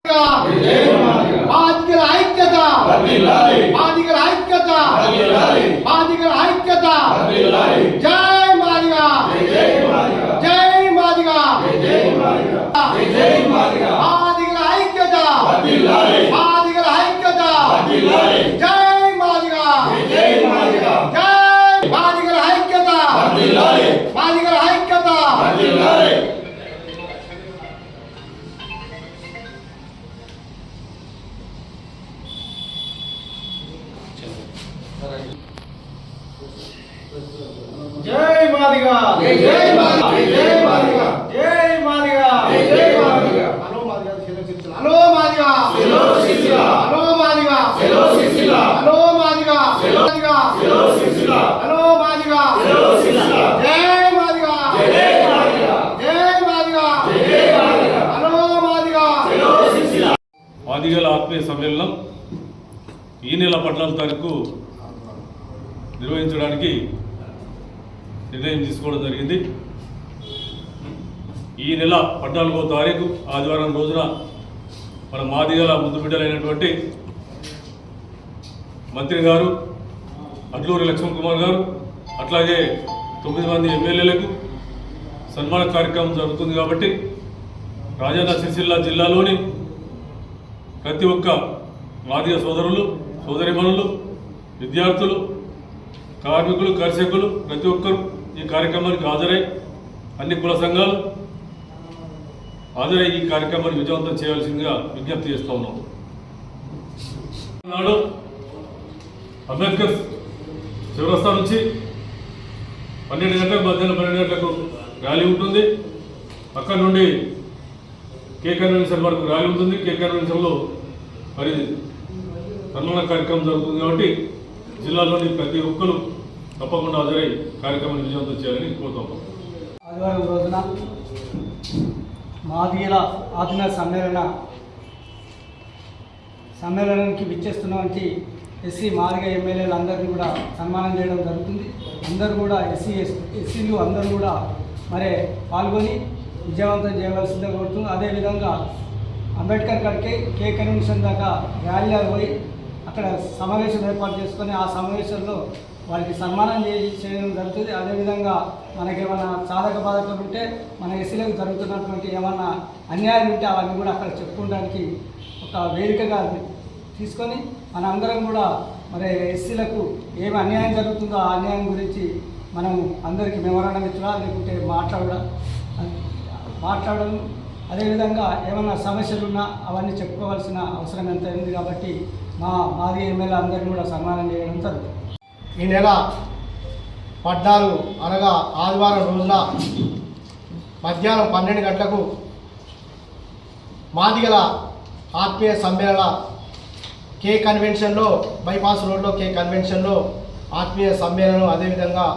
బాధితుల ఐక్యత బాధితుల ఐక్యత బాధితుల ఐక్యత జై మాదిగా జై మాదిగా బాధితుల ఐక్యత బాధితుల ఐక్యత జై మాదిగా జై బాధితుల ఐక్యత బాధితుల ఐక్యత जय मादिगा जय मादिगा जय मादिगा जय मादिगा जय Madiga hello Madiga hello Madiga hello सिलसिला हेलो मादिगा हेलो सिलसिला हेलो मादिगा मादिगा हेलो सिलसिला हेलो मादिगा हेलो सिलसिला जय मादिगा जय मादिगा जय मादिगा जय मादिगा हेलो मादिगा हेलो सिलसिला మాదిగల ఆత్మీయ సమ్మేళనం ఈ నెల 14వ తారీఖు నిర్వహించడానికి నిర్ణయం తీసుకోవడం జరిగింది. ఈ నెల 14వ తారీఖు ఆదివారం రోజున మన మాదిగల ముద్దు బిడ్డలైనటువంటి మంత్రి గారు అడ్లూరి లక్ష్మణ్ కుమార్ గారు అట్లాగే 9 మంది ఎమ్మెల్యేలకు సన్మాన కార్యక్రమం జరుగుతుంది. కాబట్టి రాజన్న సిరిసిల్ల జిల్లాలోని ప్రతి ఒక్క మాదిగ సోదరులు సోదరిమణులు విద్యార్థులు కార్మికులు కర్షకులు ప్రతి ఒక్కరు ఈ కార్యక్రమానికి హాజరై అన్ని కుల సంఘాలు హాజరై ఈ కార్యక్రమాన్ని విజయవంతం చేయాల్సిందిగా విజ్ఞప్తి చేస్తూ ఉన్నాం. నాడు అంబేద్కర్ చౌరస్తా నుంచి 12 గంటలకు మధ్యాహ్నం 12 గంటలకు ర్యాలీ ఉంటుంది. అక్కడ నుండి కే కన్వెన్షన్ వరకు ర్యాలీ ఉంటుంది. కే కన్వెన్షన్లో మరి సన్మాన కార్యక్రమం జరుగుతుంది. కాబట్టి జిల్లాలోని ప్రతి ఒక్కరు తప్పకుండా హాజరై కార్యక్రమాన్ని విజయవంతం చేయాలని కోరుతాం. ఆదివారం రోజున మాదిగల ఆత్మీయ సమ్మేళనానికి విచ్చేస్తున్నటువంటి ఎస్సీ మాదిగ ఎమ్మెల్యేలు అందరినీ కూడా సన్మానం చేయడం జరుగుతుంది. అందరూ కూడా ఎస్సీలు అందరూ కూడా మరి పాల్గొని విజయవంతం చేయవలసిందిగా కోరుతుంది. అదేవిధంగా అంబేద్కర్ గారికి కే కన్వెన్షన్ దాకా ర్యాలీలో పోయి అక్కడ సమావేశం ఏర్పాటు చేసుకొని ఆ సమావేశంలో వారికి సన్మానం చేయడం జరుగుతుంది. అదేవిధంగా మనకేమైనా సాధక బాధకాలు ఉంటే మన ఎస్సీలకు జరుగుతున్నటువంటి ఏమన్నా అన్యాయం ఉంటే అవన్నీ కూడా అక్కడ చెప్పుకోవడానికి ఒక వేదికగా తీసుకొని మన అందరం కూడా మరి ఎస్సీలకు ఏమి అన్యాయం జరుగుతుందో ఆ అన్యాయం గురించి మనం అందరికీ మెమోరాండం ఇచ్చడా లేకుంటే మాట్లాడడం అదేవిధంగా ఏమైనా సమస్యలు ఉన్నా అవన్నీ చెప్పుకోవాల్సిన అవసరం ఎంత ఉంది. కాబట్టి మాది ఎమ్మెల్యే అందరినీ కూడా సన్మానం చేయడం జరుగుతుంది. ఈ నెల 14 అనగా ఆదివారం రోజున మధ్యాహ్నం 12 గంటలకు మాదిగల ఆత్మీయ సమ్మేళన కే కన్వెన్షన్లో బైపాస్ రోడ్లో కే కన్వెన్షన్లో ఆత్మీయ సమ్మేళనం అదేవిధంగా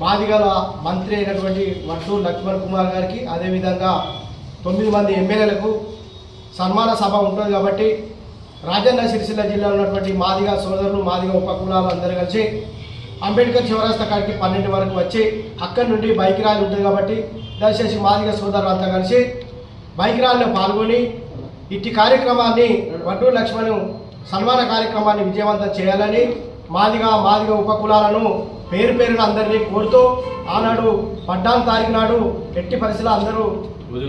మాదిగల మంత్రి అయినటువంటి వడ్లూరి లక్ష్మణ్ కుమార్ గారికి అదేవిధంగా 9 మంది ఎమ్మెల్యేలకు సన్మాన సభ ఉంటుంది. కాబట్టి రాజన్న సిరిసిల్ల జిల్లాలో ఉన్నటువంటి మాదిగ సోదరులు మాదిగ ఉపకులాలు అందరూ కలిసి అంబేద్కర్ చౌరస్తా కాడికి 12 వరకు వచ్చి అక్కడి నుండి బైక్ ర్యాలీ ఉంటుంది. కాబట్టి దయచేసి మాదిగ సోదరులు అంతా కలిసి బైక్ ర్యాలీలో పాల్గొని ఇట్టి కార్యక్రమాన్ని వడ్లూరి లక్ష్మణ్ సన్మాన కార్యక్రమాన్ని విజయవంతం చేయాలని మాదిగ ఉపకులాలను పేరు పేరున అందరినీ కోరుతూ ఆనాడు 14వ తారీఖు నాడు ఎట్టి పరిస్థితుల్లో అందరూ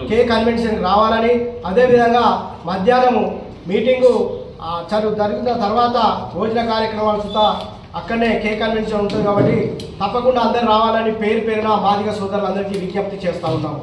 కే కన్వెన్షన్కి రావాలని అదేవిధంగా మధ్యాహ్నం మీటింగు జరిగిన తర్వాత భోజన కార్యక్రమాలు సుతా అక్కడనే కే కన్వెన్షన్ ఉంటుంది. కాబట్టి తప్పకుండా అందరూ రావాలని పేరు పేరున మాదిగ సోదరులందరికీ విజ్ఞప్తి చేస్తూ ఉన్నాము.